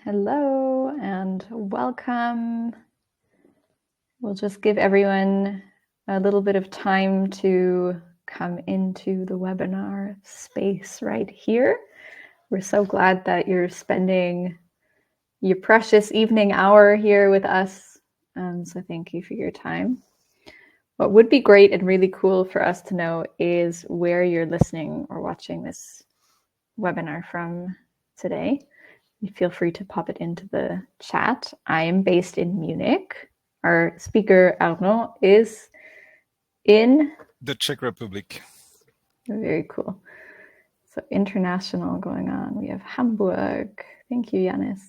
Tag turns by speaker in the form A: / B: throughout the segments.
A: Hello and welcome. We'll just give everyone a little bit of time to come into the webinar space right here. We're so glad that you're spending your precious evening hour here with us. So thank you for your time. What would be great and really cool for us to know is where you're listening or watching this webinar from today. Feel free to pop it into the chat. I am based in Munich. Our speaker, Arnaud, is in
B: the Czech Republic.
A: Very cool. So international going on. We have Hamburg. Thank you, Yanis.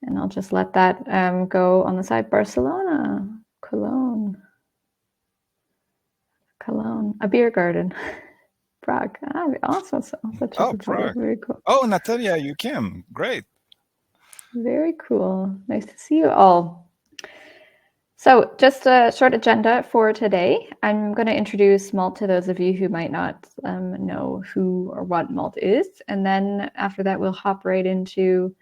A: And I'll just let that go on the side. Barcelona, Cologne, a beer garden. Prague. Also,
B: Prague.
A: Very cool.
B: Oh, Natalia, you came. Great.
A: Very cool. Nice to see you all. So just a short agenda for today. I'm going to introduce Malt to those of you who might not know who or what Malt is. And then after that, we'll hop right into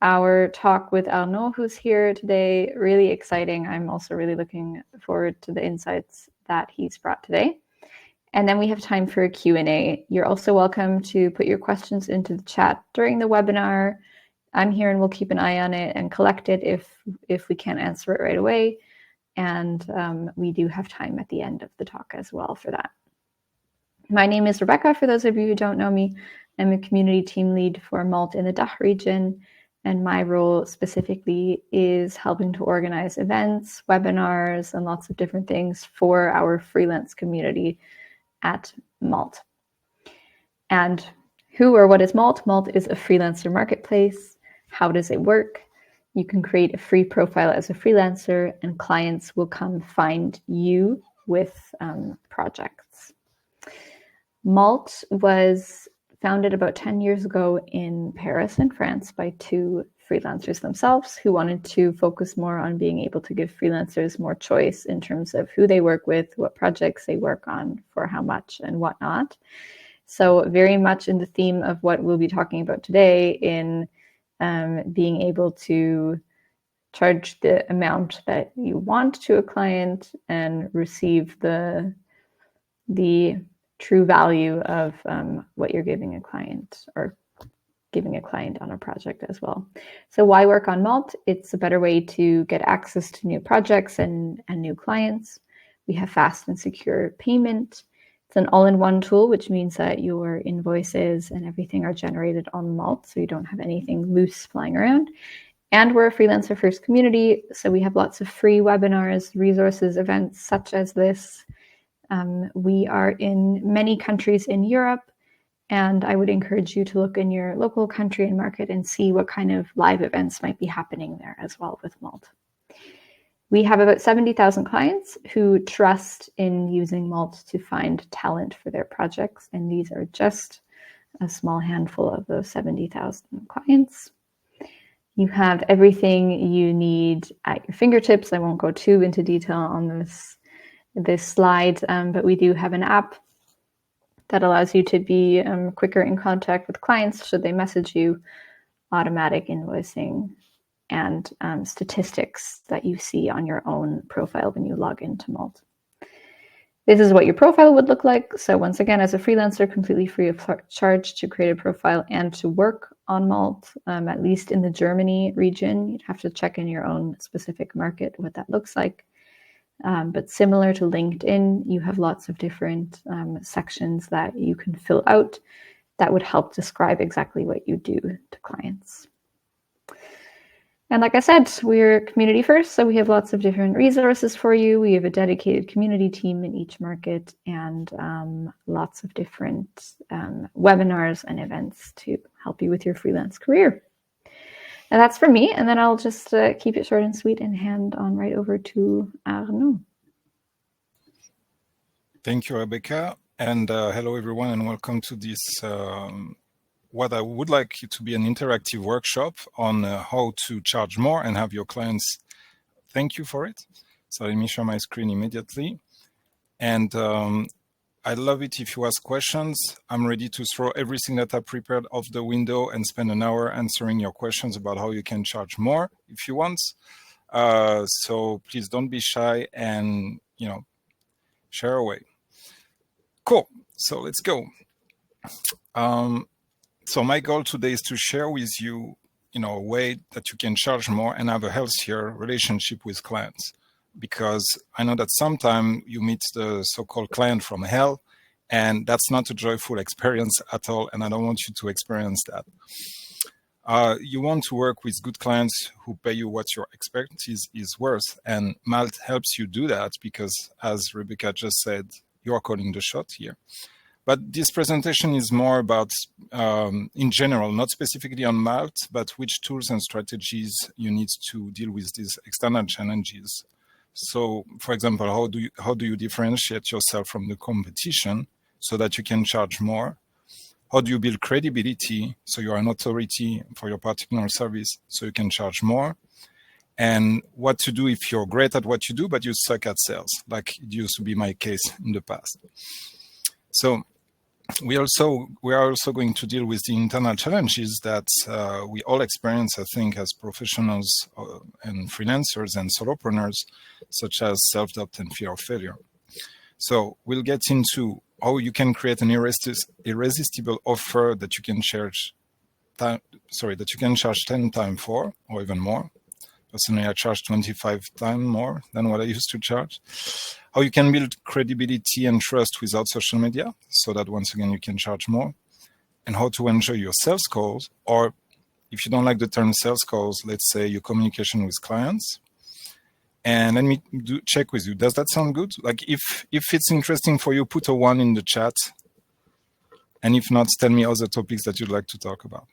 A: our talk with Arnaud, who's here today. Really exciting. I'm also really looking forward to the insights that he's brought today. And then we have time for a Q&A. You're also welcome to put your questions into the chat during the webinar. I'm here and we'll keep an eye on it and collect it if we can't answer it right away. And we do have time at the end of the talk as well for that. My name is Rebecca. For those of you who don't know me, I'm a community team lead for Malt in the DACH region. And my role specifically is helping to organize events, webinars, and lots of different things for our freelance community at Malt. And who or what is Malt? Malt is a freelancer marketplace. How does it work? You can create a free profile as a freelancer and clients will come find you with projects. Malt was founded about 10 years ago in Paris in France by two freelancers themselves who wanted to focus more on being able to give freelancers more choice in terms of who they work with, what projects they work on, for how much and whatnot. So very much in the theme of what we'll be talking about today in being able to charge the amount that you want to a client and receive the true value of what you're giving a client or giving a client on a project as well. So why work on Malt? It's a better way to get access to new projects and new clients. We have fast and secure payment. It's an all-in-one tool, which means that your invoices and everything are generated on Malt, so you don't have anything loose flying around. And we're a freelancer first community, so we have lots of free webinars, resources, events such as this. We are in many countries in Europe, and I would encourage you to look in your local country and market and see what kind of live events might be happening there as well with Malt. We have about 70,000 clients who trust in using Malt to find talent for their projects, and these are just a small handful of those 70,000 clients. You have everything you need at your fingertips. I won't go too into detail on this slide, but we do have an app that allows you to be quicker in contact with clients should they message you, automatic invoicing, and statistics that you see on your own profile when you log into Malt. This is what your profile would look like. So once again, as a freelancer, completely free of charge to create a profile and to work on Malt, at least in the Germany region. You'd have to check in your own specific market what that looks like. But similar to LinkedIn, you have lots of different sections that you can fill out that would help describe exactly what you do to clients. And like I said, we're community first, so we have lots of different resources for you. We have a dedicated community team in each market and lots of different webinars and events to help you with your freelance career. And that's for me, and then I'll just keep it short and sweet and hand on right over to Arnaud.
B: Thank you, Rebecca, and hello everyone, and welcome to this what I would like it to be an interactive workshop on how to charge more and have your clients thank you for it. So let me share my screen immediately. And I love it if you ask questions. I'm ready to throw everything that I prepared off the window and spend an hour answering your questions about how you can charge more if you want. So please don't be shy and, share away. Cool. So let's go. So my goal today is to share with you, a way that you can charge more and have a healthier relationship with clients. Because I know that sometimes you meet the so-called client from hell, and that's not a joyful experience at all, and I don't want you to experience that. You want to work with good clients who pay you what your expertise is worth, and Malt helps you do that because, as Rebecca just said, you're calling the shot here. But this presentation is more about, in general, not specifically on Malt, but which tools and strategies you need to deal with these external challenges. So, for example, how do you differentiate yourself from the competition so that you can charge more? How do you build credibility so you are an authority for your particular service so you can charge more? And what to do if you're great at what you do, but you suck at sales, like it used to be my case in the past. So we are also going to deal with the internal challenges that we all experience, I think, as professionals and freelancers and solopreneurs, such as self-doubt and fear of failure. So we'll get into how you can create an irresistible offer that you can charge 10 times for, or even more. Personally, I charge 25 times more than what I used to charge. How you can build credibility and trust without social media, so that once again you can charge more. And how to enjoy your sales calls, or if you don't like the term sales calls, let's say your communication with clients. And let me check with you. Does that sound good? Like if it's interesting for you, put a 1 in the chat. And if not, tell me other topics that you'd like to talk about.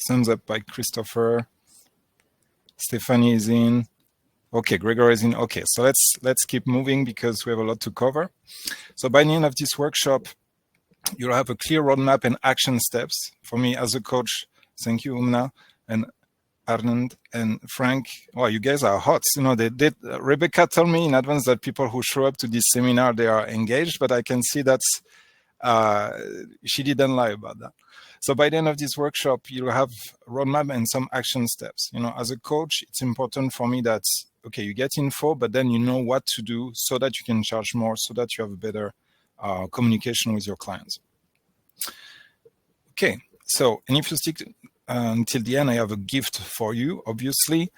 B: Thumbs up by Christopher. Stephanie is in. Okay, Gregor is in. Okay, so let's keep moving because we have a lot to cover. So by the end of this workshop, you'll have a clear roadmap and action steps. For me as a coach, thank you, Umna, and Arnaud and Frank. Well, you guys are hot. Rebecca told me in advance that people who show up to this seminar, they are engaged, but I can see that she didn't lie about that. So by the end of this workshop, you'll have a roadmap and some action steps. As a coach, it's important for me that, okay, you get info, but then you know what to do so that you can charge more, so that you have a better communication with your clients. Okay, so, and if you stick until the end, I have a gift for you, obviously,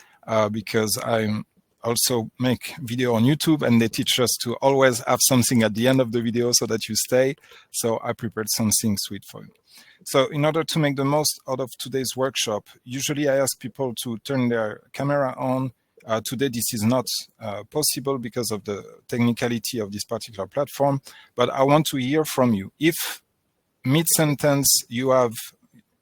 B: because I also make video on YouTube and they teach us to always have something at the end of the video so that you stay. So I prepared something sweet for you. So in order to make the most out of today's workshop, usually I ask people to turn their camera on. Today, this is not possible because of the technicality of this particular platform, but I want to hear from you. If mid-sentence you have,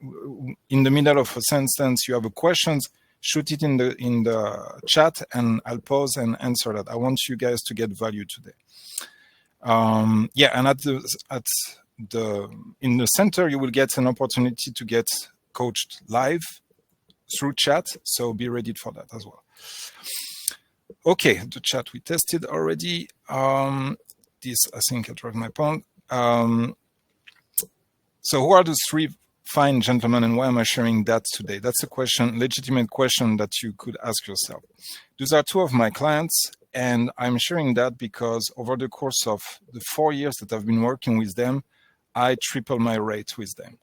B: in the middle of a sentence, you have a question, shoot it in the chat and I'll pause and answer that. I want you guys to get value today. And in the center, you will get an opportunity to get coached live through chat. So be ready for that as well. Okay, the chat we tested already. This, I think I dropped my point. So who are the 3 fine gentlemen and why am I sharing that today? That's a question, legitimate question that you could ask yourself. Those are 2 of my clients. And I'm sharing that because over the course of the 4 years that I've been working with them, I tripled my rate with them.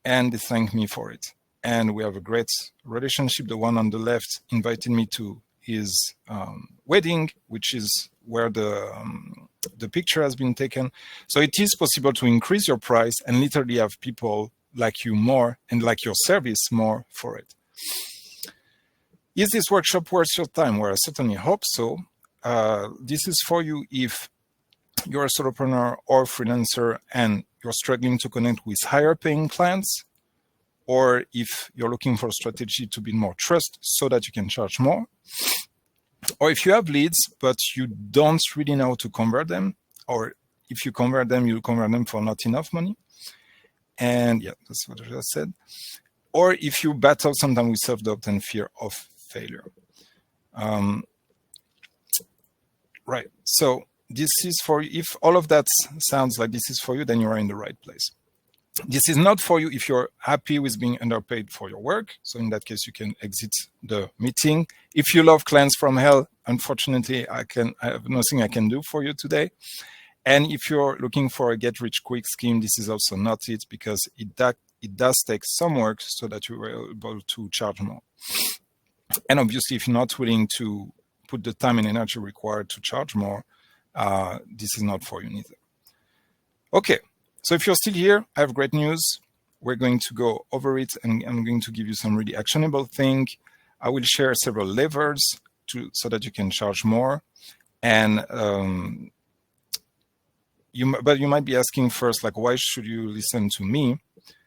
B: And they thank me for it. And we have a great relationship. The one on the left invited me to his wedding, which is where the picture has been taken. So it is possible to increase your price and literally have people like you more and like your service more for it. Is this workshop worth your time? Well, I certainly hope so. This is for you if you're a solopreneur or freelancer and you're struggling to connect with higher paying clients, or if you're looking for a strategy to build more trust so that you can charge more, or if you have leads, but you don't really know how to convert them, or if you convert them, you convert them for not enough money. And yeah, that's what I just said. Or if you battle sometimes with self-doubt and fear of failure. Right. So this is for you. If all of that sounds like this is for you, then you are in the right place. This is not for you if you're happy with being underpaid for your work. So in that case, you can exit the meeting. If you love clients from hell, unfortunately, I have nothing I can do for you today. And if you're looking for a get-rich-quick scheme, this is also not it, because it does take some work so that you are able to charge more. And obviously, if you're not willing to put the time and energy required to charge more, this is not for you neither. Okay. So if you're still here, I have great news. We're going to go over it, and I'm going to give you some really actionable thing. I will share several levers so that you can charge more. And but you might be asking first, like, why should you listen to me?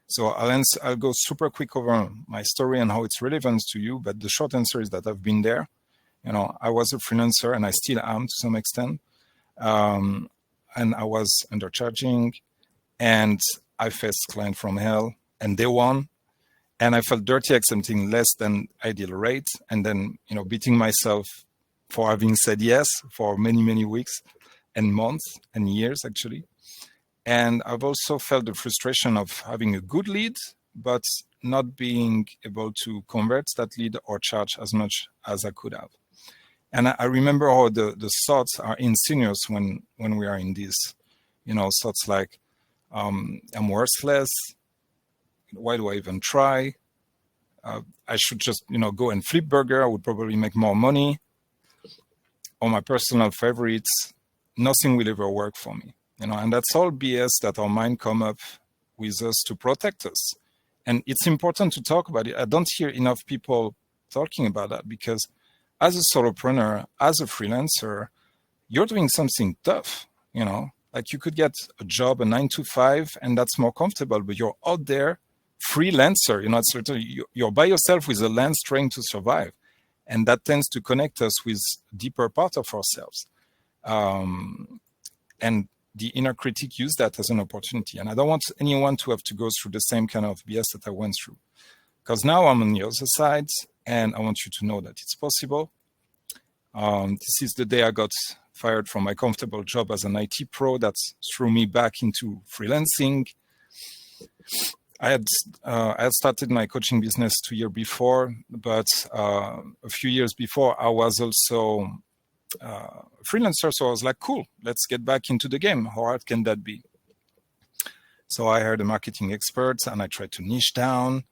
B: So I'll go super quick over my story and how it's relevant to you. But the short answer is that I've been there. I was a freelancer, and I still am to some extent. And I was undercharging. And I faced client from hell, and they won. And I felt dirty accepting less than ideal rate, and then beating myself for having said yes for many, many weeks and months and years actually. And I've also felt the frustration of having a good lead, but not being able to convert that lead or charge as much as I could have. And I remember how the thoughts are insidious when we are in this, thoughts like, I'm worthless. Why do I even try? I should just, go and flip burger. I would probably make more money. Or my personal favorites, nothing will ever work for me. And that's all BS that our mind come up with us to protect us. And it's important to talk about it. I don't hear enough people talking about that, because as a solopreneur, as a freelancer, you're doing something tough, Like you could get a job, a 9-to-5, and that's more comfortable, but you're out there, freelancer, you're by yourself with a lens trying to survive. And that tends to connect us with a deeper part of ourselves. And the inner critic use that as an opportunity. And I don't want anyone to have to go through the same kind of BS that I went through. Because now I'm on the other side, and I want you to know that it's possible. This is the day I got fired from my comfortable job as an IT pro. That threw me back into freelancing. I had started my coaching business 2 years before, but a few years before, I was also a freelancer. So I was like, cool, let's get back into the game. How hard can that be? So I hired a marketing expert, and I tried to niche down.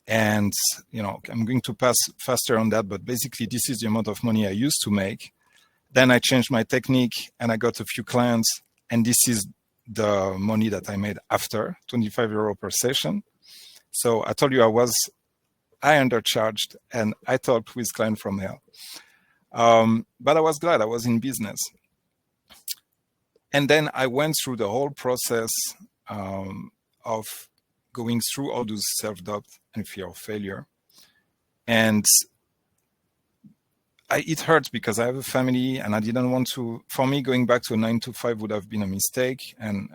B: And, I'm going to pass faster on that, but basically this is the amount of money I used to make. Then I changed my technique, and I got a few clients, and this is the money that I made after, 25 euro per session. So I told you I undercharged, and I talked with clients from hell. But I was glad I was in business. And then I went through the whole process of going through all those self-doubt and fear of failure. And it hurt because I have a family, and I didn't want to, for me, going back to a 9-to-5 would have been a mistake and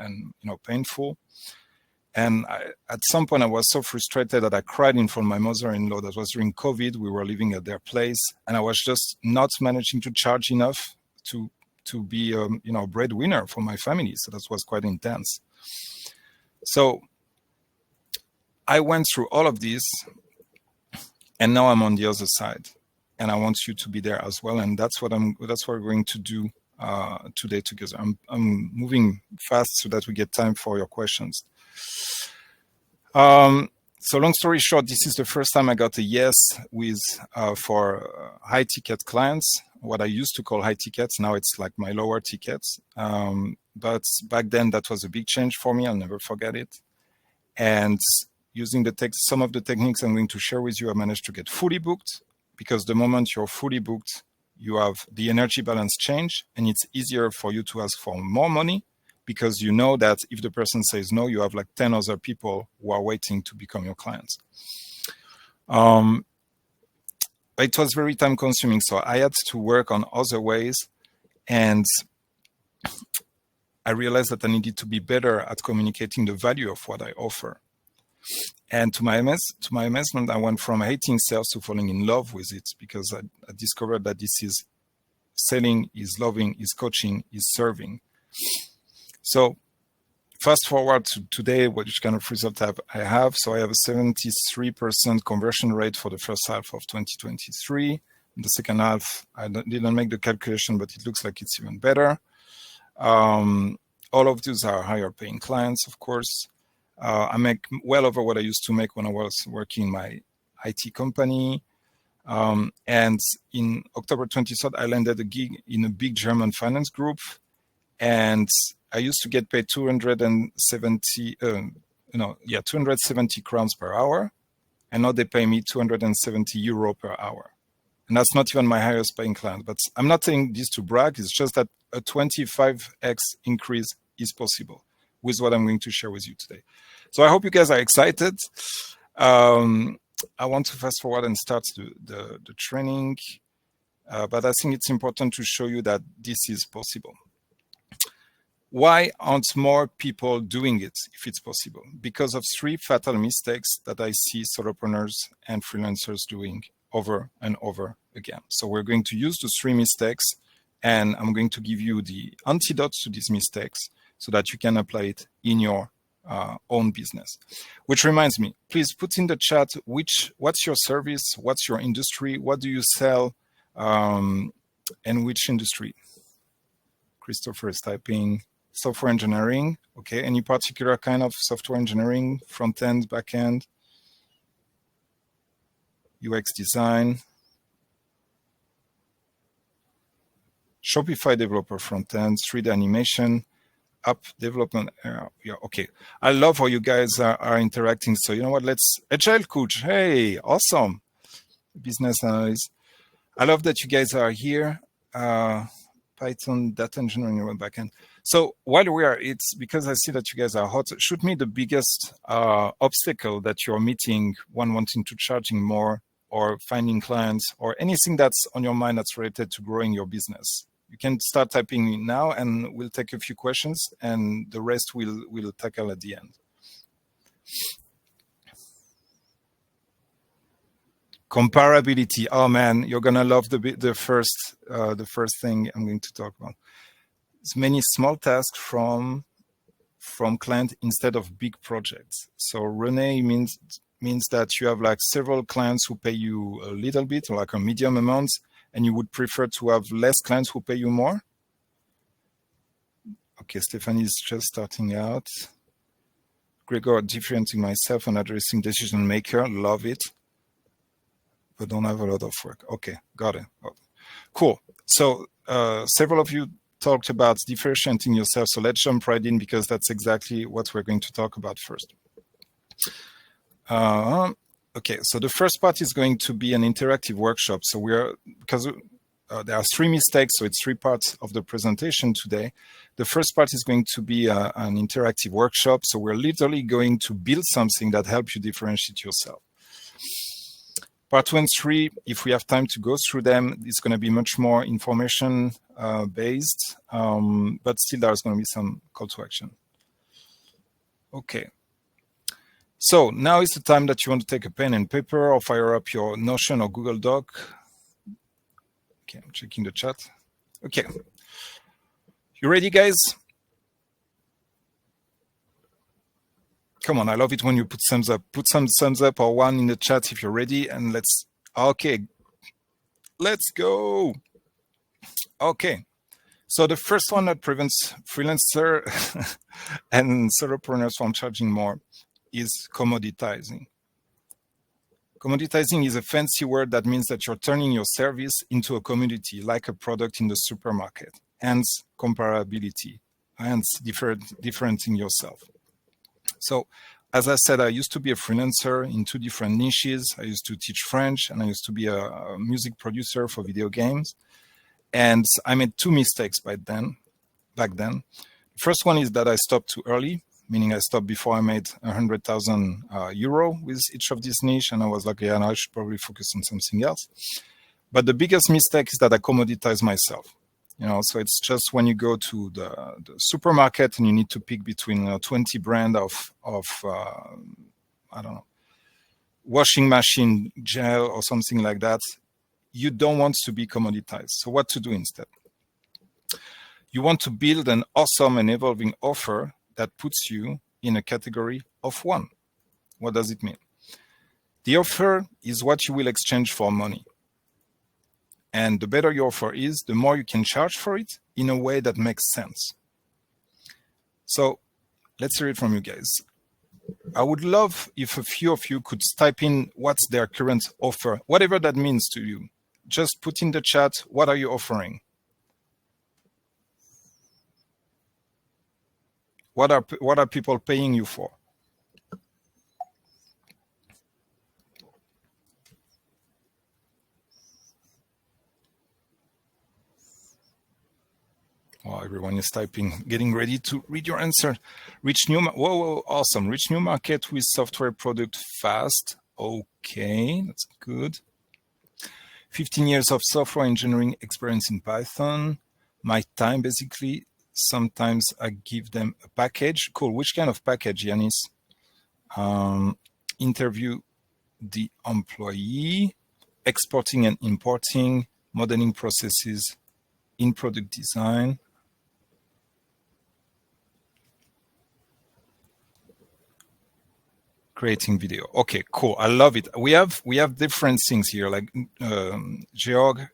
B: painful. And at some point I was so frustrated that I cried in front of my mother-in-law. That was during COVID. We were living at their place, and I was just not managing to charge enough to be a breadwinner for my family. So that was quite intense. So I went through all of this, and now I'm on the other side, and I want you to be there as well. And that's what we're going to do today together. I'm moving fast so that we get time for your questions. So long story short, this is the first time I got a yes for high ticket clients. What I used to call high tickets, now it's like my lower tickets. But back then that was a big change for me. I'll never forget it. And using some of the techniques I'm going to share with you, I managed to get fully booked, because the moment you're fully booked, you have the energy balance change, and it's easier for you to ask for more money, because you know that if the person says no, you have like 10 other people who are waiting to become your clients. It was very time consuming, so I had to work on other ways, and I realized that I needed to be better at communicating the value of what I offer. And to my amazement, I went from hating sales to falling in love with it, because I discovered that this is selling, is loving, is coaching, is serving. So fast forward to today, which kind of result I have. So I have a 73% conversion rate for the first half of 2023. In the second half, I didn't make the calculation, but it looks like it's even better. All of these are higher paying clients, of course. I make well over what I used to make when I was working in my IT company. And in October 23rd, I landed a gig in a big German finance group. And I used to get paid 270 crowns per hour. And now they pay me 270 euro per hour. And that's not even my highest paying client. But I'm not saying this to brag. It's just that a 25x increase is possible with what I'm going to share with you today. So I hope you guys are excited. I want to fast forward and start the training. But I think it's important to show you that this is possible. Why aren't more people doing it if it's possible? Because of 3 fatal mistakes that I see solopreneurs and freelancers doing over and over again. So we're going to use those 3 mistakes, and I'm going to give you the antidotes to these mistakes so that you can apply it in your own business. Which reminds me, please put in the chat what's your service, what's your industry, what do you sell, and which industry. Christopher is typing software engineering. Okay, any particular kind of software engineering, front end, back end, UX design, Shopify developer front end, 3D animation, app development. Yeah, okay. I love how you guys are interacting. So you know what? Let's Agile coach. Hey, awesome. Business analyst. I love that you guys are here. Python, data engineering, and backend. So while we are, it's because I see that you guys are hot. Shoot me the biggest obstacle that you're meeting when wanting to charging more or finding clients or anything that's on your mind that's related to growing your business. You can start typing now and we'll take a few questions and the rest we'll tackle at the end. Comparability. Oh man, you're gonna love the first thing I'm going to talk about. It's many small tasks from client instead of big projects. So Renee means that you have like several clients who pay you a little bit, like a medium amount, and you would prefer to have less clients who pay you more. Okay, Stephanie is just starting out. Gregor, differentiating myself and addressing decision maker, love it, but don't have a lot of work. Okay, got it. Oh, cool. So several of you talked about differentiating yourself. So let's jump right in because that's exactly what we're going to talk about first. Okay, so the first part is going to be an interactive workshop. So because there are 3 mistakes, so it's 3 parts of the presentation today. The first part is going to be an interactive workshop. So we're literally going to build something that helps you differentiate yourself. Part 2 and 3, if we have time to go through them, it's going to be much more information based, but still there's going to be some call to action. Okay. So now is the time that you want to take a pen and paper or fire up your Notion or Google Doc. Okay, I'm checking the chat. Okay. You ready, guys? Come on, I love it when you put thumbs up. Put some thumbs up or 1 in the chat if you're ready, and okay, let's go. Okay, so the first one that prevents freelancer and solopreneurs from charging more is commoditizing. Commoditizing is a fancy word that means that you're turning your service into a commodity, like a product in the supermarket, hence comparability, hence differentiating yourself. So, as I said, I used to be a freelancer in 2 different niches. I used to teach French and I used to be a music producer for video games. And I made 2 mistakes back then. The first one is that I stopped too early, meaning I stopped before I made 100,000 euro with each of these niche. And I was like, yeah, now I should probably focus on something else. But the biggest mistake is that I commoditize myself. You know, so it's just when you go to the supermarket and you need to pick between 20 brand of I don't know, washing machine gel or something like that. you don't want to be commoditized. So what to do instead? You want to build an awesome and evolving offer that puts you in a category of one. What does it mean? The offer is what you will exchange for money. And the better your offer is, the more you can charge for it in a way that makes sense. So let's hear it from you guys. I would love if a few of you could type in what's their current offer, whatever that means to you. Just put in the chat, what are you offering? What are people paying you for? Oh, everyone is typing, getting ready to read your answer. Reach new, whoa, awesome. Reach new market with software product fast. Okay, that's good. 15 years of software engineering experience in Python. My time, basically. Sometimes I give them a package. Cool. Which kind of package, Yanis? Interview the employee, exporting and importing, modeling processes in product design. Creating video. Okay, cool. I love it. We have different things here. Like Georg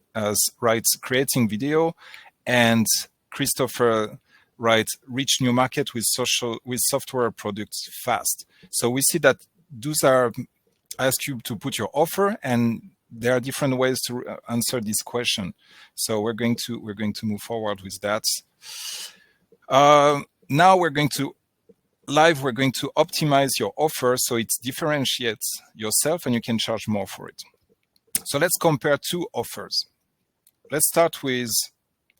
B: writes creating video, and Christopher writes reach new market with software products fast. So we see that those are ask you to put your offer, and there are different ways to answer this question. So we're going to move forward with that. Now we're going to optimize your offer so it differentiates yourself and you can charge more for it. So let's compare two offers. Let's start with,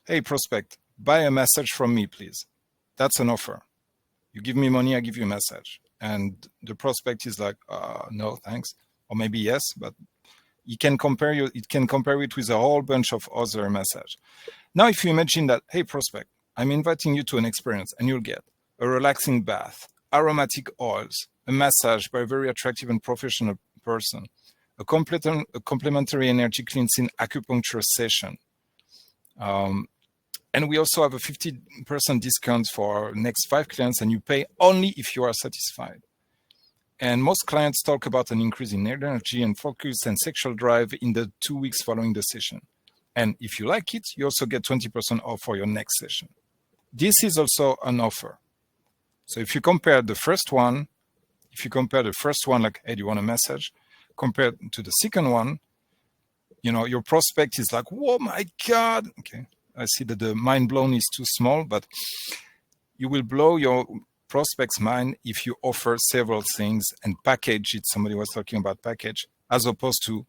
B: hey, prospect, buy a massage from me, please. That's an offer. You give me money, I give you a massage. And the prospect is like, no, thanks. Or maybe yes, but it can compare it with a whole bunch of other massage. Now, if you imagine that, hey, prospect, I'm inviting you to an experience and you'll get a relaxing bath, aromatic oils, a massage by a very attractive and professional person, a complementary energy cleansing acupuncture session. And we also have a 50% discount for our next 5 clients, and you pay only if you are satisfied. And most clients talk about an increase in energy and focus and sexual drive in the 2 weeks following the session. And if you like it, you also get 20% off for your next session. This is also an offer. So if you compare the first one, like, hey, do you want a massage? Compared to the second one, your prospect is like, oh my God. Okay, I see that the mind blown is too small, but you will blow your prospect's mind if you offer several things and package it. Somebody was talking about package, as opposed to,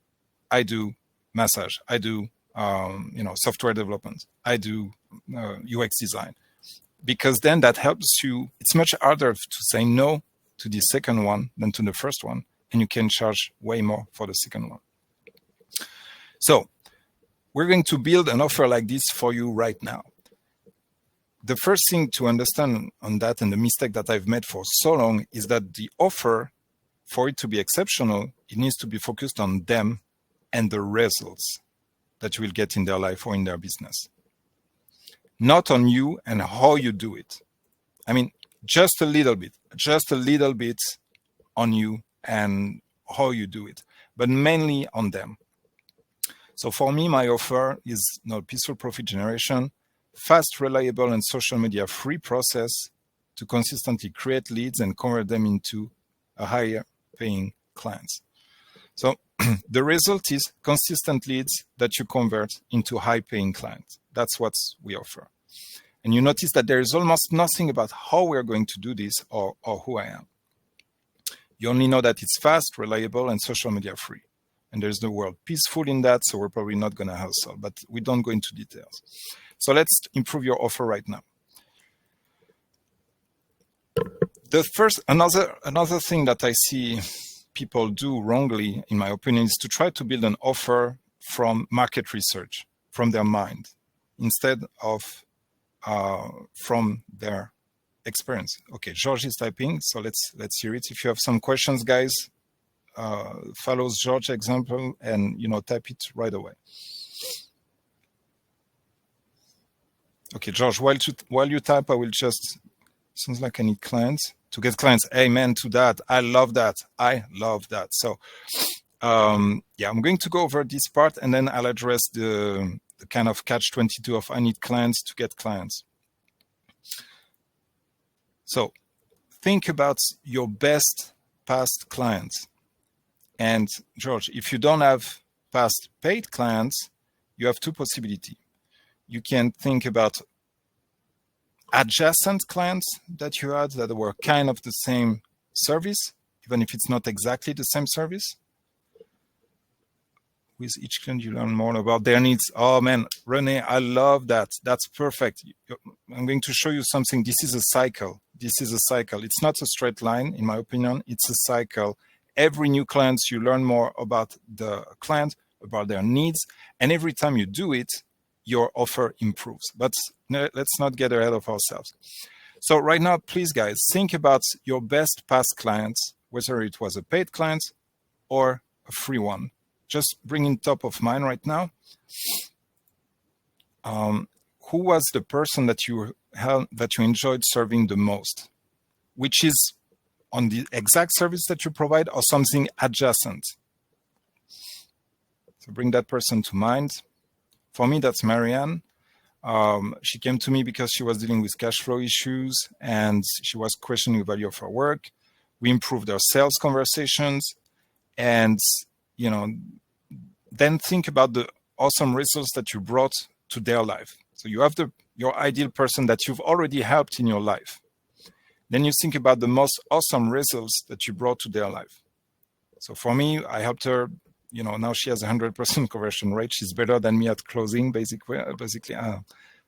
B: I do massage, I do software development, I do UX design. Because then that helps you. It's much harder to say no to the second one than to the first one, and you can charge way more for the second one. So we're going to build an offer like this for you right now. The first thing to understand on that, and the mistake that I've made for so long, is that the offer, for it to be exceptional, it needs to be focused on them and the results that you will get in their life or in their business. Not on you and how you do it. I mean, just a little bit on you and how you do it, but mainly on them. So for me, my offer is peaceful profit generation, fast, reliable, and social media free process to consistently create leads and convert them into a higher paying clients. So the result is consistent leads that you convert into high paying clients. That's what we offer. And you notice that there is almost nothing about how we're going to do this or who I am. You only know that it's fast, reliable, and social media free. And there's the word peaceful in that, so we're probably not going to hustle, but we don't go into details. So let's improve your offer right now. Another thing that I see people do wrongly, in my opinion, is to try to build an offer from market research, from their mind, instead of from their experience. Okay, George is typing, so let's hear it. If you have some questions, guys, follows George's example and, type it right away. Okay, George, while you type, I will just, sounds like I need clients. To get clients, amen to that. I love that. I love that. So, yeah, I'm going to go over this part and then I'll address the kind of catch-22 of I need clients to get clients. So think about your best past clients. And George, if you don't have past paid clients, you have two possibilities. You can think about adjacent clients that you had that were kind of the same service, even if it's not exactly the same service. With each client, you learn more about their needs. Oh man, Renee, I love that. That's perfect. I'm going to show you something. This is a cycle. This is a cycle. It's not a straight line, in my opinion. It's a cycle. Every new client, you learn more about the client, about their needs. And every time you do it, your offer improves. But let's not get ahead of ourselves. So right now, please, guys, think about your best past clients, whether it was a paid client or a free one. Just bring in top of mind right now. Who was the person that you enjoyed serving the most, which is on the exact service that you provide or something adjacent? So bring that person to mind. For me, that's Marianne. She came to me because she was dealing with cash flow issues and she was questioning the value of her work. We improved our sales conversations and, then think about the awesome results that you brought to their life. So you have your ideal person that you've already helped in your life. Then you think about the most awesome results that you brought to their life. So for me, I helped her, now she has 100% conversion rate. She's better than me at closing, basically.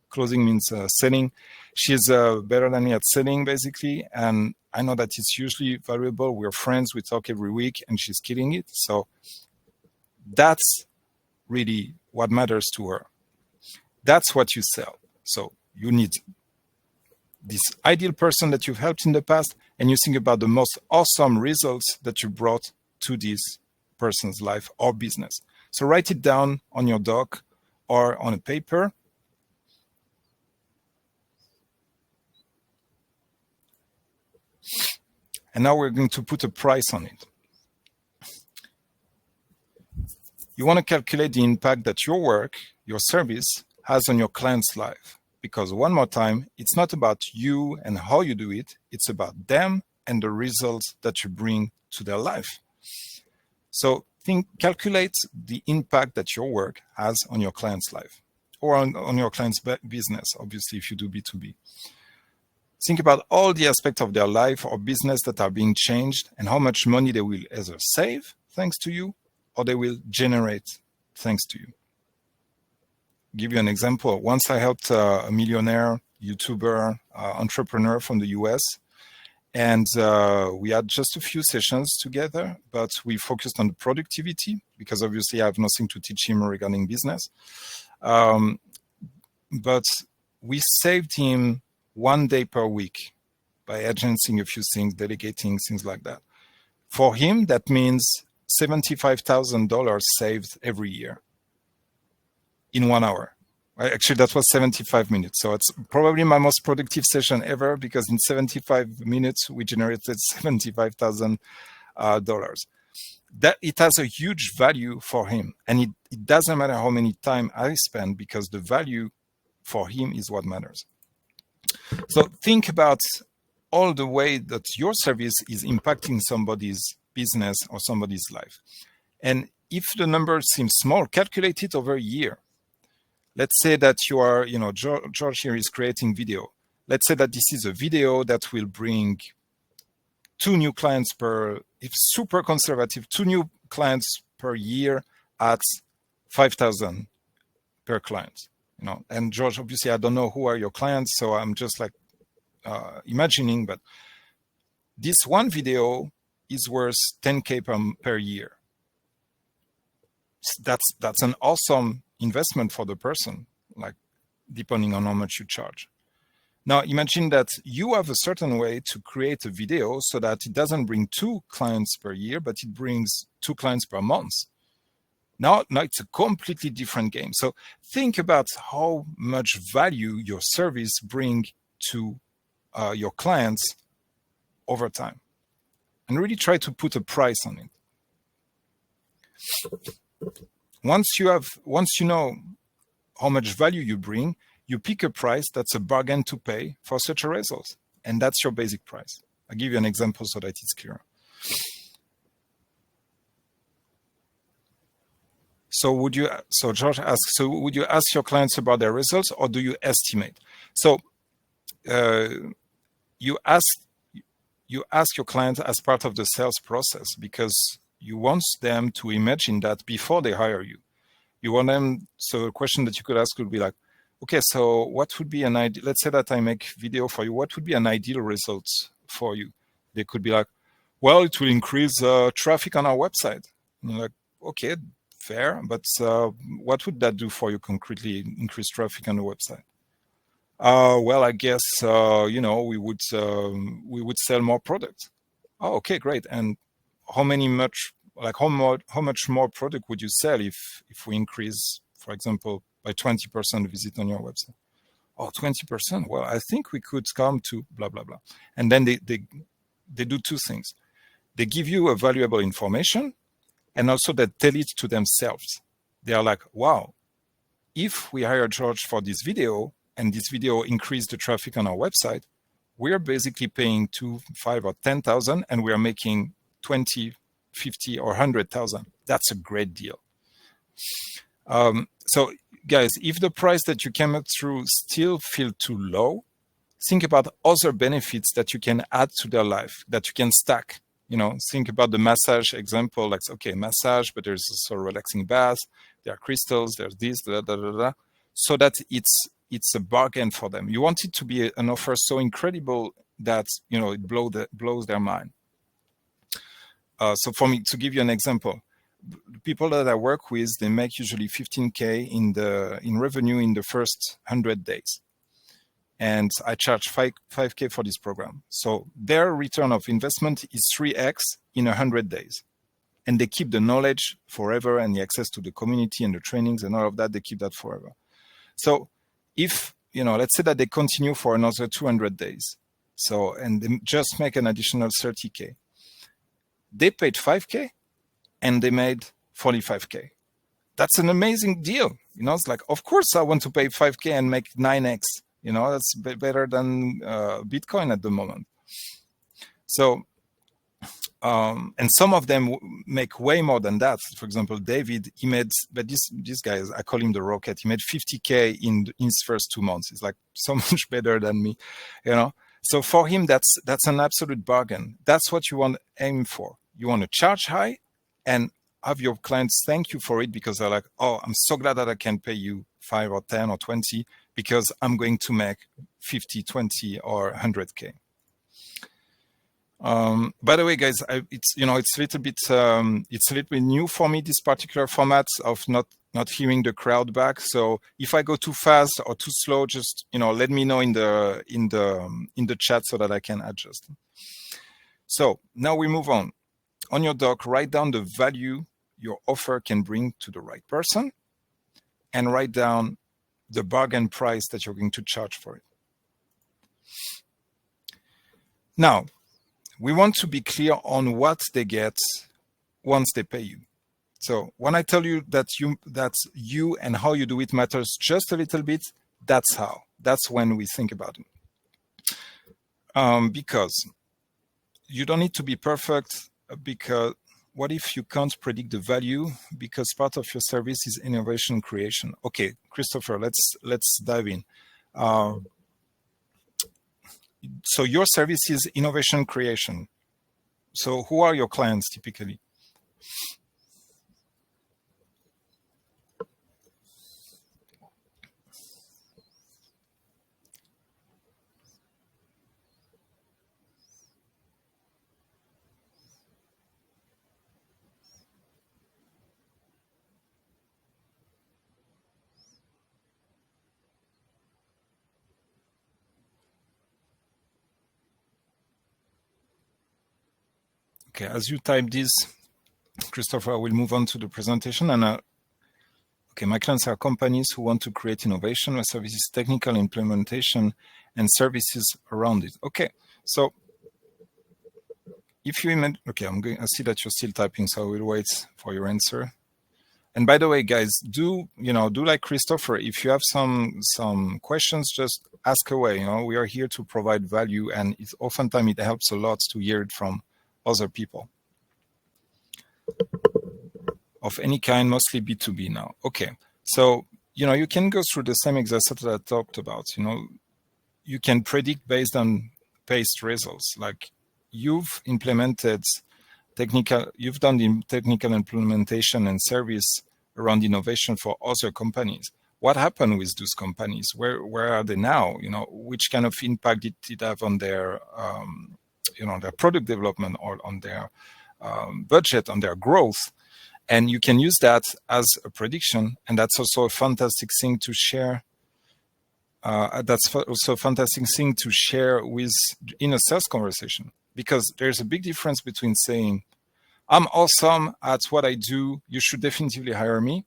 B: Closing means selling. She's better than me at selling, basically. And I know that it's usually valuable. We're friends. We talk every week and she's killing it. So that's really what matters to her. That's what you sell. So you need this ideal person that you've helped in the past, and you think about the most awesome results that you brought to this person's life or business. So write it down on your doc or on a paper. And now we're going to put a price on it. You want to calculate the impact that your work, your service, has on your client's life. Because one more time, it's not about you and how you do it. It's about them and the results that you bring to their life. So calculate the impact that your work has on your client's life or on your client's business, obviously, if you do B2B. Think about all the aspects of their life or business that are being changed and how much money they will either save thanks to you or they will generate thanks to you. Give you an example. Once I helped a millionaire, YouTuber, entrepreneur from the US, and we had just a few sessions together, but we focused on the productivity because obviously I have nothing to teach him regarding business. But we saved him 1 day per week by agenting a few things, delegating, things like that. For him, that means $75,000 saved every year in 1 hour. Actually, that was 75 minutes. So it's probably my most productive session ever because in 75 minutes, we generated $75,000. That it has a huge value for him. And it doesn't matter how many time I spend because the value for him is what matters. So think about all the way that your service is impacting somebody's business or somebody's life. And if the number seems small, calculate it over a year. Let's say that you are, George here is creating video. Let's say that this is a video that will bring 2 new clients if super conservative, 2 new clients per year at 5,000 per client. And George, obviously, I don't know who are your clients, so I'm just like imagining, but this one video is worth 10K per year. That's an awesome investment for the person, like depending on how much you charge. Now imagine that you have a certain way to create a video so that it doesn't bring 2 clients per year, but it brings 2 clients per month. Now it's a completely different game. So think about how much value your service bring to your clients over time, and really try to put a price on it. Once you know how much value you bring, you pick a price that's a bargain to pay for such a result, and that's your basic price. I'll give you an example so that it's clear. So George asks, so would you ask your clients about their results, or do you estimate? So you ask your client as part of the sales process, because you want them to imagine that before they hire you. You want them, so a question that you could ask would be like, okay, so what would be an ideal, let's say that I make video for you, what would be an ideal result for you? They could be like, well, it will increase traffic on our website. And you're like, okay, fair, but what would that do for you concretely, increase traffic on the website? Well, I guess, we would sell more products. Oh, okay, great. And how much more product would you sell if we increase, for example, by 20% visit on your website? Oh, 20%. Well, I think we could come to blah, blah, blah. And then they do 2 things. They give you a valuable information, and also they tell it to themselves. They are like, wow, if we hire George for this video, and this video increased the traffic on our website, we're basically paying 2, 5, or 10,000, and we are making 20, 50, or 100,000. That's a great deal. So guys, if the price that you came up through still feel too low, think about other benefits that you can add to their life, that you can stack. Think about the massage example, like, okay, massage, but there's also a relaxing bath, there are crystals, there's this, so that it's a bargain for them. You want it to be an offer so incredible that, it blows their mind. So for me, to give you an example, the people that I work with, they make usually 15K in revenue in the first 100 days. And I charge 5K for this program. So their return of investment is 3x in 100 days. And they keep the knowledge forever, and the access to the community and the trainings and all of that, they keep that forever. So if, let's say that they continue for another 200 days. So, and they just make an additional 30K. They paid 5K and they made 45K. That's an amazing deal. It's like, of course I want to pay 5K and make 9x. That's better than Bitcoin at the moment. So, and some of them make way more than that. For example, David, he made, but this guy, I call him the rocket. He made 50K in his first 2 months. It's like so much better than me, So for him, that's an absolute bargain. That's what you want to aim for. You want to charge high and have your clients thank you for it, because they're like, oh, I'm so glad that I can pay you 5 or 10 or 20 because I'm going to make 50, 20 or 100K. By the way, guys, it's a little bit new for me, this particular format of not hearing the crowd back. So if I go too fast or too slow, just let me know in the chat so that I can adjust. So now we move on. On your doc, write down the value your offer can bring to the right person, and write down the bargain price that you're going to charge for it. Now, we want to be clear on what they get once they pay you. So when I tell you that you and how you do it matters just a little bit, that's when we think about it. Because you don't need to be perfect, because what if you can't predict the value, because part of your service is innovation creation? Okay, Christopher, let's dive in. So your service is innovation creation. So who are your clients typically? Okay, as you type this, Christopher, I will move on to the presentation. And okay, my clients are companies who want to create innovation, services, technical implementation, and services around it. Okay, so if you imagine, okay, I see that you're still typing, so I will wait for your answer. And by the way, guys, do like Christopher. If you have some questions, just ask away. We are here to provide value, and oftentimes it helps a lot to hear it from other people of any kind, mostly B2B now. Okay, so you can go through the same exercise that I talked about. You can predict based on past results. Like you've implemented you've done the technical implementation and service around innovation for other companies. What happened with those companies? Where are they now? Which kind of impact did it have on their their product development or on their budget, on their growth? And you can use that as a prediction, and that's also a fantastic thing to share. That's also a fantastic thing to share in a sales conversation, because there's a big difference between saying, I'm awesome at what I do, you should definitely hire me,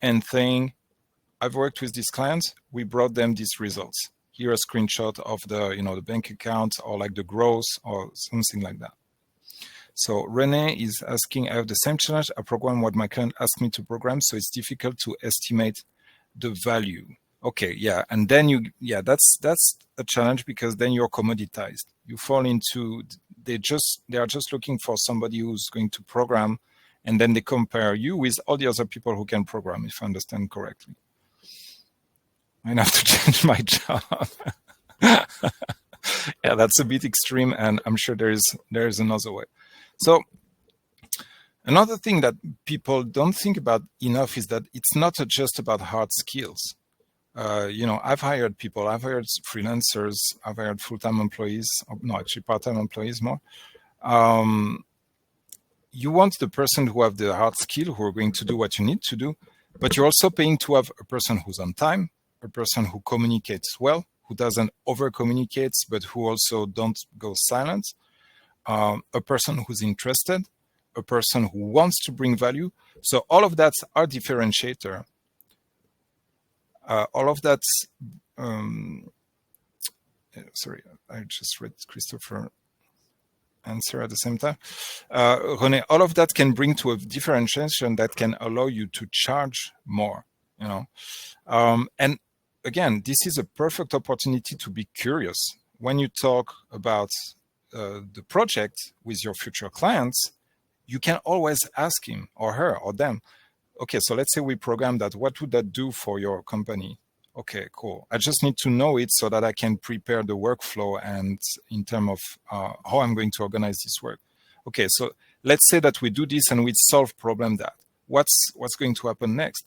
B: and saying, I've worked with this client, we brought them these results. Here a screenshot of the the bank account, or like the growth or something like that. So Rene is asking, I have the same challenge. I program what my client asked me to program, so it's difficult to estimate the value. Okay, yeah, and then that's a challenge, because then you're commoditized. You fall into they are just looking for somebody who's going to program, and then they compare you with all the other people who can program, if I understand correctly. I have to change my job. Yeah, that's a bit extreme, and I'm sure there is another way. So another thing that people don't think about enough is that it's not just about hard skills. I've hired people, I've hired freelancers, I've hired full-time employees, no, actually part-time employees more. You want the person who have the hard skill, who are going to do what you need to do, but you're also paying to have a person who's on time, a person who communicates well, who doesn't over-communicate, but who also don't go silent, a person who's interested, a person who wants to bring value. So all of that's our differentiator. All of that, sorry, I just read Christopher answer at the same time. René, all of that can bring to a differentiation that can allow you to charge more, and again, this is a perfect opportunity to be curious. When you talk about the project with your future clients, you can always ask him or her or them, okay, so let's say we program that. What would that do for your company? Okay, cool. I just need to know it so that I can prepare the workflow and in terms of how I'm going to organize this work. Okay, so let's say that we do this and we solve problem that. What's going to happen next?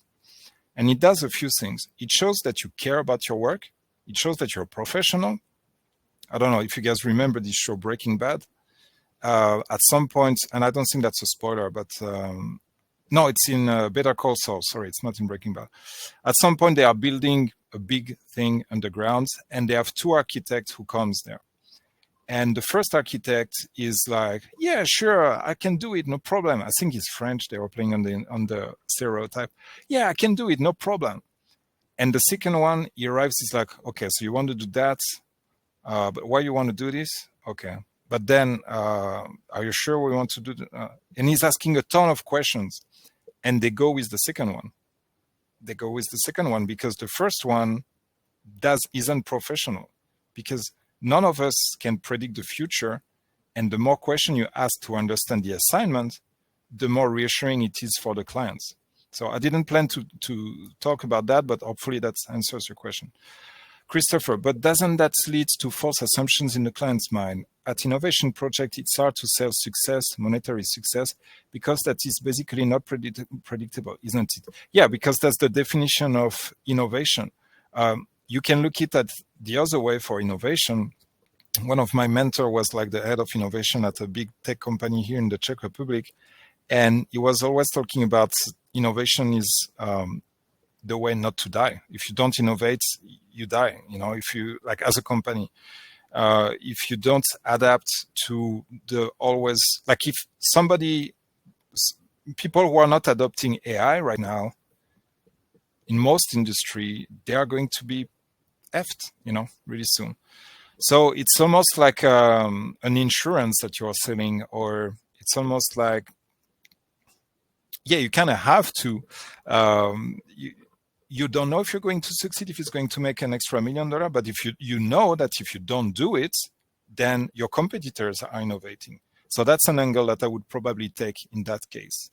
B: And it does a few things. It shows that you care about your work. It shows that you're a professional. I don't know if you guys remember this show Breaking Bad. At some point, and I don't think that's a spoiler, but no, it's in Better Call Saul. Sorry, it's not in Breaking Bad. At some point, they are building a big thing underground, and they have two architects who comes there. And the first architect is like, yeah, sure, I can do it, no problem. I think he's French. They were playing on the stereotype. Yeah, I can do it, no problem. And the second one, he arrives, he's like, okay, so you want to do that, but why you want to do this? Okay. But then, are you sure we want to do that? And he's asking a ton of questions, and they go with the second one. They go with the second one because the first one isn't professional, because none of us can predict the future. And the more question you ask to understand the assignment, the more reassuring it is for the clients. So I didn't plan to talk about that, but hopefully that answers your question. Christopher, but doesn't that lead to false assumptions in the client's mind? At innovation project, it's hard to sell success, monetary success, because that is basically not predictable, isn't it? Yeah, because that's the definition of innovation. You can look at it the other way for innovation. One of my mentors was like the head of innovation at a big tech company here in the Czech Republic. And he was always talking about innovation is the way not to die. If you don't innovate, you die, if you, like as a company. if you don't adapt to the always, like if people who are not adopting AI right now, in most industry, they are going to be effed, really soon. So it's almost like an insurance that you're selling, or it's almost like, you kind of have to. You don't know if you're going to succeed, if it's going to make an extra $1 million, but if you know that if you don't do it, then your competitors are innovating. So that's an angle that I would probably take in that case.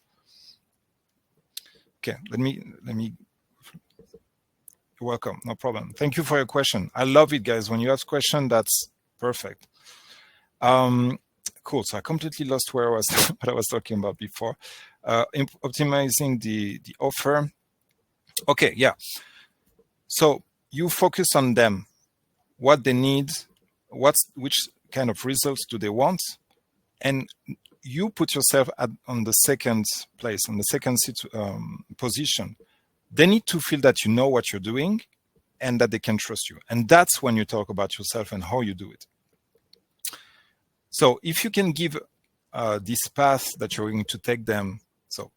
B: Okay, let me. You're welcome, no problem. Thank you for your question. I love it, guys. When you ask question, that's perfect. Cool. So I completely lost where I was, what I was talking about before. Optimizing the offer. Okay, yeah. So you focus on them, what they need, which kind of results do they want, and you put yourself on the second place, on the second position. They need to feel that you know what you're doing and that they can trust you. And that's when you talk about yourself and how you do it. So if you can give this path that you're going to take them, so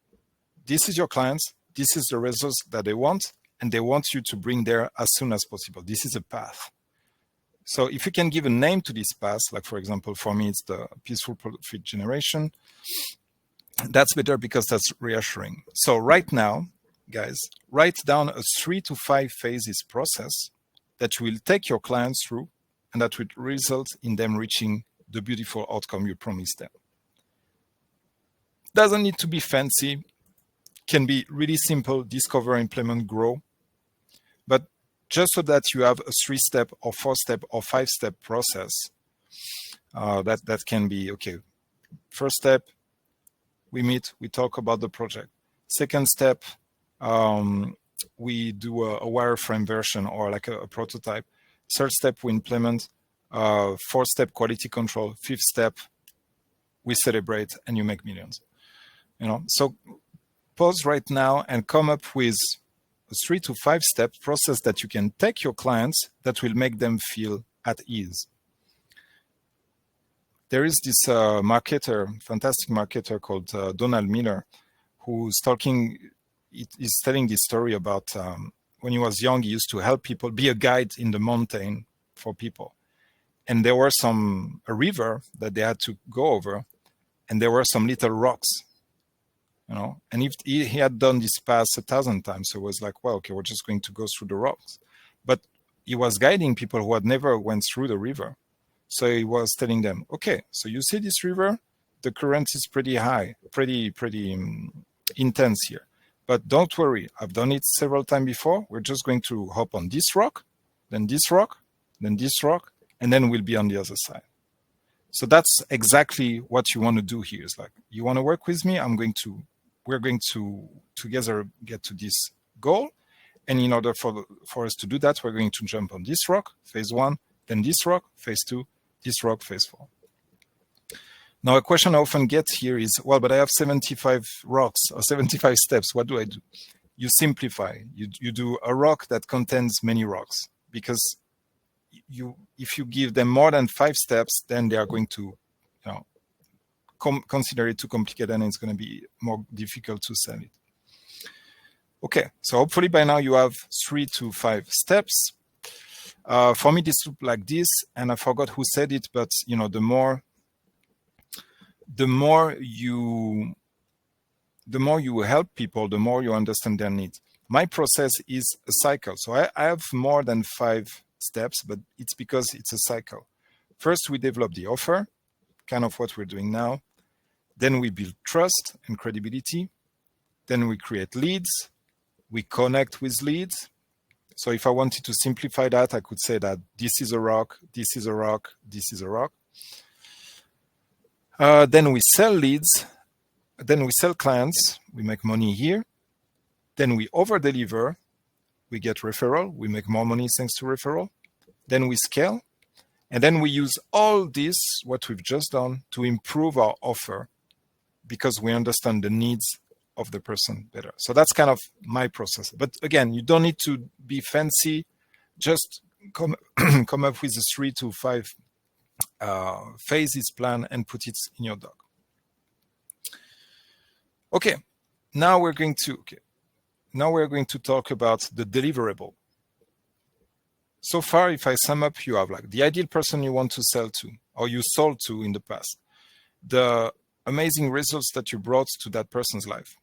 B: this is your clients, this is the results that they want, and they want you to bring there as soon as possible. This is a path. So if you can give a name to this path, like for example, for me, it's the peaceful profit generation, that's better because that's reassuring. So right now, guys, write down a 3 to 5 phases process that will take your clients through and that will result in them reaching the beautiful outcome you promised them. Doesn't need to be fancy, can be really simple: discover, implement, grow. But just so that you have a 3-step or 4-step or 5-step process, that can be, okay, first step, we meet, we talk about the project. Second step, we do a wireframe version or like a prototype. Third step, we implement. 4th step, quality control. 5th step, we celebrate and you make millions. So pause right now and come up with a 3 to 5 step process that you can take your clients that will make them feel at ease. There is this fantastic marketer called Donald Miller, who's talking. He's telling this story about when he was young, he used to help people, be a guide in the mountain for people. And there was a river that they had to go over, and there were some little rocks, and if he had done this path 1,000 times, so it was like, well, okay, we're just going to go through the rocks. But he was guiding people who had never went through the river. So he was telling them, okay, so you see this river, the current is pretty high, pretty intense here. But don't worry, I've done it several times before. We're just going to hop on this rock, then this rock, then this rock, and then we'll be on the other side. So that's exactly what you want to do here. It's like, you want to work with me? We're going to together get to this goal. And in order for us to do that, we're going to jump on this rock, phase 1, then this rock, phase 2, this rock, phase 4. Now, a question I often get here is, well, but I have 75 rocks or 75 steps. What do I do? You simplify. You do a rock that contains many rocks, because if you give them more than 5 steps, then they are going to consider it too complicated, and it's going to be more difficult to sell it. Okay, so hopefully by now you have 3 to 5 steps. For me, this looked like this, and I forgot who said it, but the more you help people, the more you understand their needs. My process is a cycle. So I have more than 5 steps, but it's because it's a cycle. First, we develop the offer, kind of what we're doing now. Then we build trust and credibility. Then we create leads. We connect with leads. So if I wanted to simplify that, I could say that this is a rock, this is a rock, this is a rock. Then we sell leads. Then we sell clients. We make money here. Then we over-deliver. We get referral. We make more money thanks to referral. Then we scale. And then we use all this, what we've just done, to improve our offer, because we understand the needs of the person better. So that's kind of my process. But again, you don't need to be fancy. Just come up with a 3 to 5 phases plan and put it in your doc. Okay, now we're going to talk about the deliverable. So far, if I sum up, you have like the ideal person you want to sell to or you sold to in the past, the amazing results that you brought to that person's life,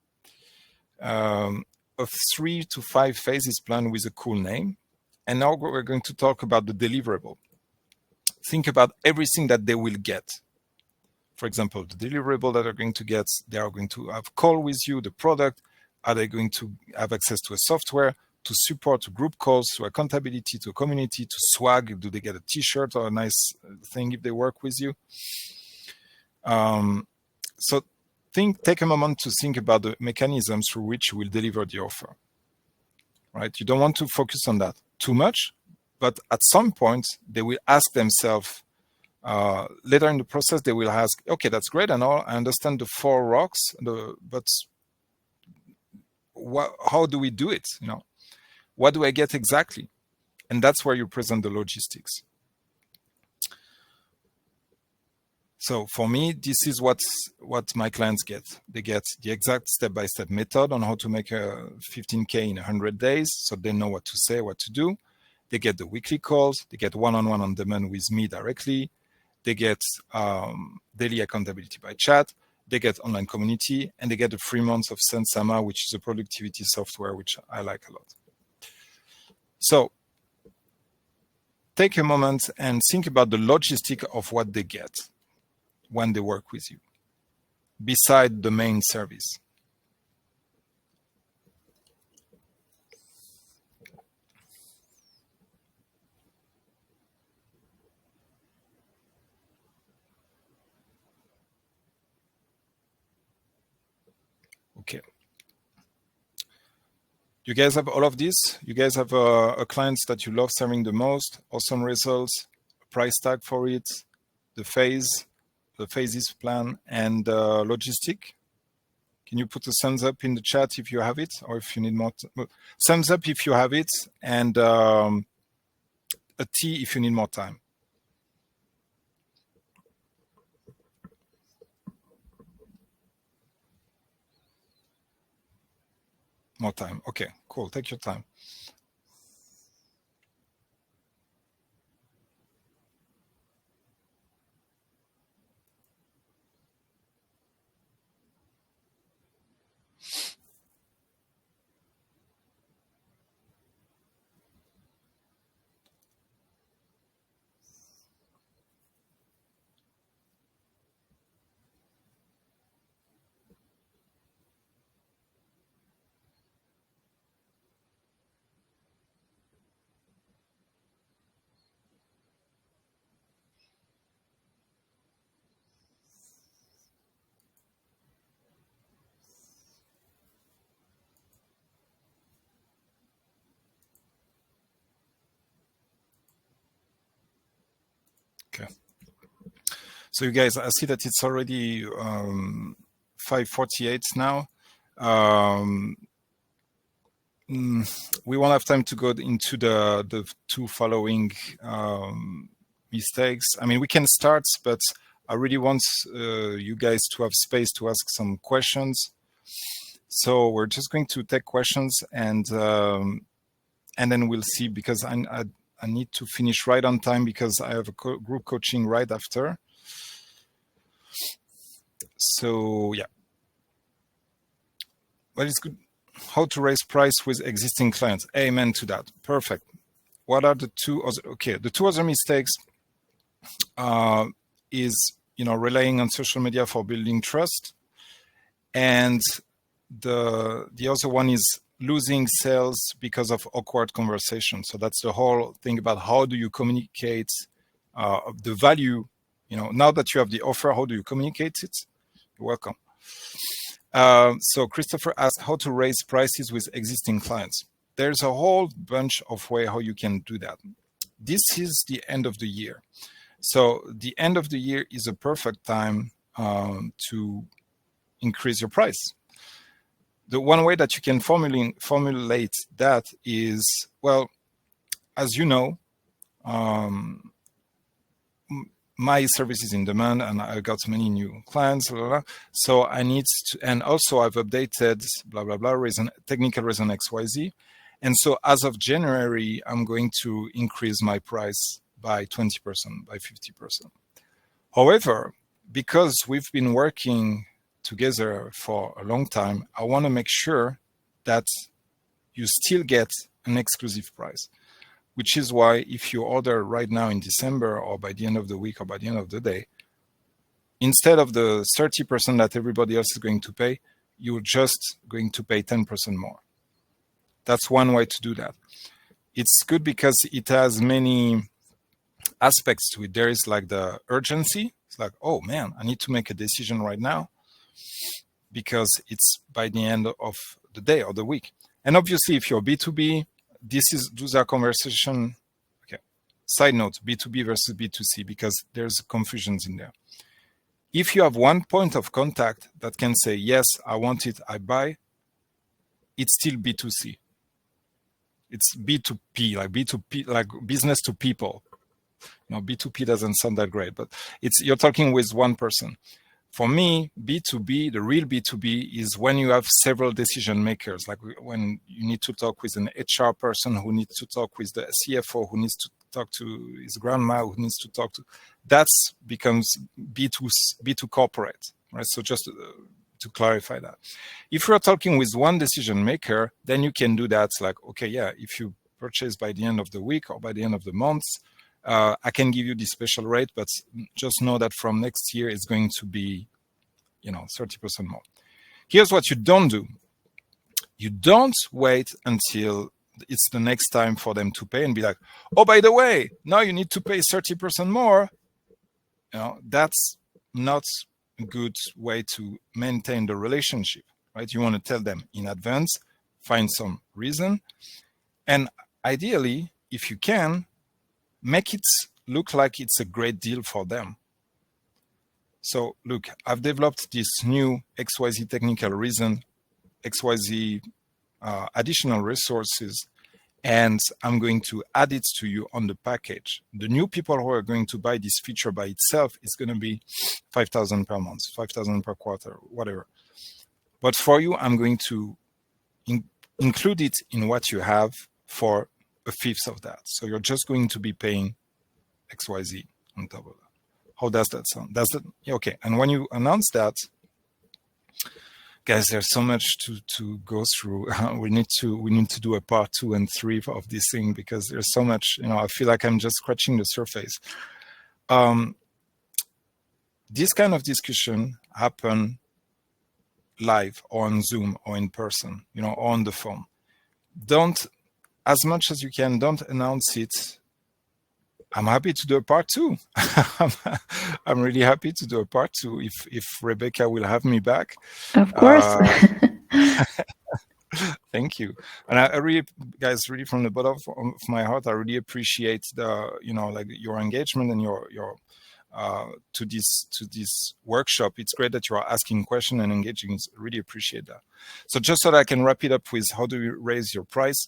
B: a 3 to 5 phases plan with a cool name. And now we're going to talk about the deliverable. Think about everything that they will get. For example, the deliverable that they're going to get, they are going to have call with you, the product. Are they going to have access to a software, to support, to group calls, to accountability, to a community, to swag? Do they get a t-shirt or a nice thing if they work with you? So take a moment to think about the mechanisms through which you will deliver the offer, right? You don't want to focus on that too much, but at some point they will ask themselves, later in the process, they will ask, okay, that's great and all, I understand the 4 rocks, but how do we do it? What do I get exactly? And that's where you present the logistics. So for me, this is what my clients get. They get the exact step-by-step method on how to make a 15K in 100 days, so they know what to say, what to do. They get the weekly calls. They get one-on-one on demand with me directly. They get daily accountability by chat. They get online community, and they get the 3 months of Sensama, which is a productivity software, which I like a lot. So take a moment and think about the logistic of what they get when they work with you, beside the main service. Okay. You guys have all of this? You guys have a client that you love serving the most, awesome results, a price tag for it, the phases plan, and logistic? Can you put a thumbs up in the chat if you have it, or if you need more? Thumbs up if you have it, and a T if you need more time. More time. Okay, cool. Take your time. Okay. So you guys, I see that it's already 5:48 now. We won't have time to go into the 2 following mistakes. I mean, we can start, but I really want you guys to have space to ask some questions. So we're just going to take questions and then we'll see, because I need to finish right on time because I have a group coaching right after. So yeah. Well, it's good. How to raise price with existing clients. Amen to that. Perfect. What are the 2 other? Okay, the 2 other mistakes is relying on social media for building trust, and the other one is losing sales because of awkward conversation. So that's the whole thing about how do you communicate the value. Now that you have the offer, how do you communicate it? You're welcome. So Christopher asked how to raise prices with existing clients. There's a whole bunch of ways how you can do that. This is the end of the year. So the end of the year is a perfect time to increase your price. The one way that you can formulate that is, well, as you know, my service is in demand and I got many new clients, blah, blah, blah. So I need to, and also I've updated blah, blah, blah, technical reason XYZ. And so as of January, I'm going to increase my price by 20%, by 50%. However, because we've been working together for a long time, I want to make sure that you still get an exclusive price, which is why if you order right now in December or by the end of the week or by the end of the day, instead of the 30% that everybody else is going to pay, you're just going to pay 10% more. That's one way to do that. It's good because it has many aspects to it. There is like the urgency. It's like, oh man, I need to make a decision right now because it's by the end of the day or the week. And obviously, if you're B2B, those are conversation. Okay. Side note, B2B versus B2C, because there's confusions in there. If you have one point of contact that can say, yes, I want it, I buy, it's still B2C. It's B2P, like B2P, like business to people. B2P doesn't sound that great, but you're talking with one person. For me, B2B, the real B2B is when you have several decision makers, like when you need to talk with an HR person who needs to talk with the CFO, who needs to talk to his grandma, who needs to talk to, that becomes B2 corporate, right? So just to clarify that. If you're talking with one decision maker, then you can do that. Like, okay, yeah, if you purchase by the end of the week or by the end of the month, I can give you the special rate, but just know that from next year, it's going to be, 30% more. Here's what you don't do. You don't wait until it's the next time for them to pay and be like, oh, by the way, now you need to pay 30% more. That's not a good way to maintain the relationship, right? You want to tell them in advance, find some reason. And ideally, if you can, make it look like it's a great deal for them. So look, I've developed this new XYZ technical reason, XYZ additional resources, and I'm going to add it to you on the package. The new people who are going to buy this feature by itself is going to be 5,000 per month, 5,000 per quarter, whatever. But for you, I'm going to include it in what you have for a fifth of that. So you're just going to be paying XYZ on top of that. How does that sound? Does that, okay. And when you announce that, guys, there's so much to go through. We need to do a part 2 and 3 of this thing because there's so much, I feel like I'm just scratching the surface. This kind of discussion happen live or on Zoom or in person, or on the phone. Don't, as much as you can, don't announce it. I'm happy to do a part 2. I'm really happy to do a part 2 if Rebecca will have me back.
A: Of course.
B: Thank you. And I really, guys, really from the bottom of my heart, I really appreciate the, like your engagement and your to this workshop. It's great that you are asking questions and engaging. Really appreciate that. So just so that I can wrap it up with how do you raise your price?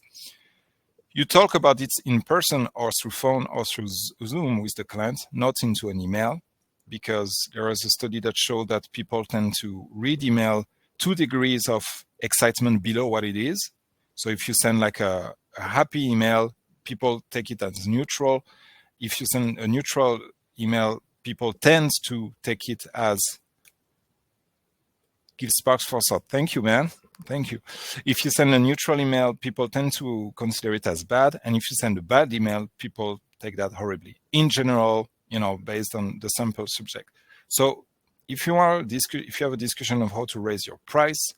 B: You talk about it in person or through phone or through Zoom with the client, not into an email, because there is a study that showed that people tend to read email 2 degrees of excitement below what it is. So if you send like a happy email, people take it as neutral. If you send a neutral email, people tend to take it as give sparks for thought. Thank you, man. Thank you. If you send a neutral email, people tend to consider it as bad. And if you send a bad email, people take that horribly. In general, based on the sample subject. So if you have a discussion of how to raise your price,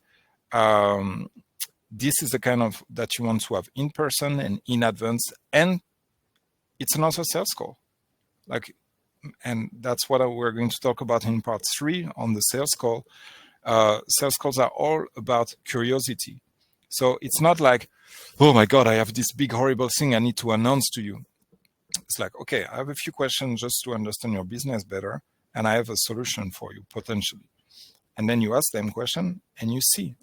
B: this is the kind of that you want to have in person and in advance. And it's another sales call. And that's what we're going to talk about in part 3 on the sales call. Sales calls are all about curiosity. So it's not like, oh my God, I have this big horrible thing I need to announce to you. It's like, okay, I have a few questions just to understand your business better, and I have a solution for you potentially. And then you ask them question, and you see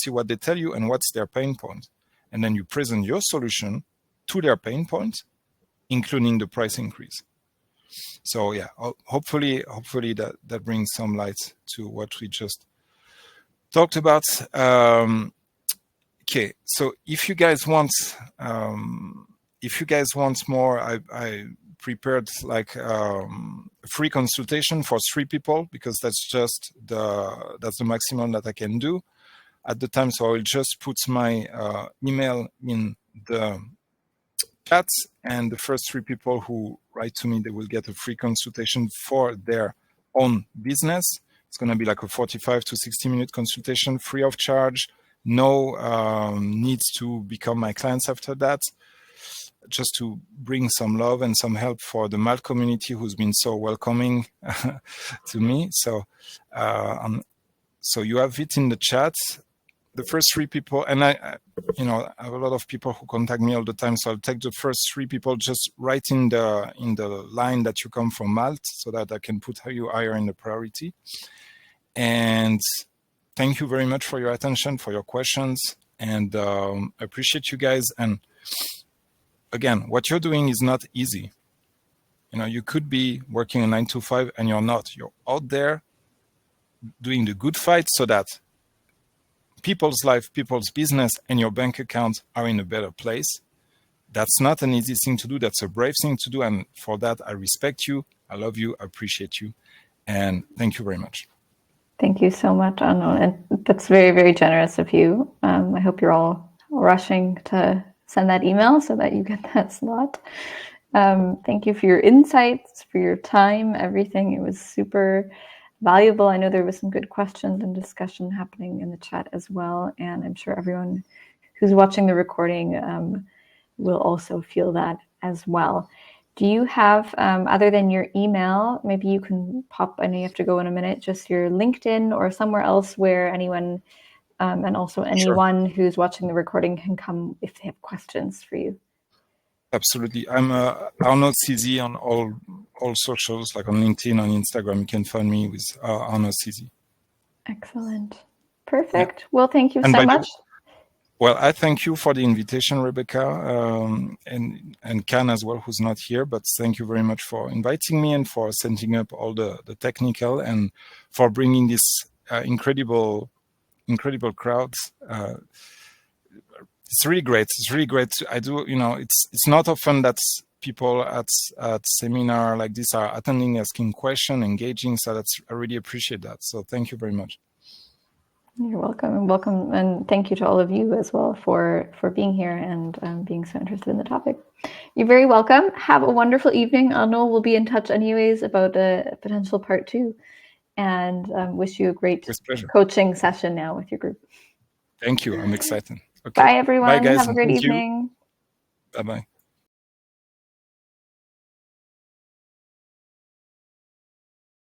B: what they tell you and what's their pain point. And then you present your solution to their pain point, including the price increase. So yeah, hopefully that brings some light to what we just talked about. Okay, so if you guys want more, I prepared like a free consultation for 3 people, because that's the maximum that I can do at the time. So I will just put my email in the chat, and the first 3 people who write to me, they will get a free consultation for their own business. It's going to be like a 45 to 60-minute consultation, free of charge. No needs to become my clients after that. Just to bring some love and some help for the Malt community, who's been so welcoming to me. So you have it in the chat. The first 3 people, and I have a lot of people who contact me all the time, so I'll take the first 3 people. Just write in the line that you come from Malt, so that I can put you higher in the priority. And thank you very much for your attention, for your questions, and I appreciate you guys. And again, what you're doing is not easy. You could be working a 9 to 5 and you're not. You're out there doing the good fight so that people's life, people's business, and your bank account are in a better place. That's not an easy thing to do. That's a brave thing to do. And for that, I respect you. I love you. I appreciate you. And thank you very much.
A: Thank you so much, Arnaud. And that's very, very generous of you. I hope you're all rushing to send that email so that you get that slot. Thank you for your insights, for your time, everything. It was super valuable. I know there was some good questions and discussion happening in the chat as well. And I'm sure everyone who's watching the recording will also feel that as well. Do you have, other than your email, maybe you can pop, I know you have to go in a minute, just your LinkedIn or somewhere else where anyone, and also anyone who's watching the recording can come if they have questions for you?
B: Absolutely. I'm Arnaud CZ on all socials, like on LinkedIn, on Instagram. You can find me with Arnaud CZ.
A: Excellent. Perfect. Yeah. Well, thank you so much.
B: Well, I thank you for the invitation, Rebecca, and Can as well, who's not here. But thank you very much for inviting me and for setting up all the technical, and for bringing this incredible crowds. It's really great. It's really great. I do, it's not often that people at seminar like this are attending, asking questions, engaging. So I really appreciate that. So thank you very much.
A: You're welcome, and thank you to all of you as well for being here and being so interested in the topic. You're very welcome. Have a wonderful evening. Arnaud will be in touch anyways about a potential part 2, and wish you a great coaching session now with your group.
B: Thank you. I'm excited. Okay.
A: Bye, everyone.
B: Bye, guys.
A: Have a great evening.
B: Bye-bye.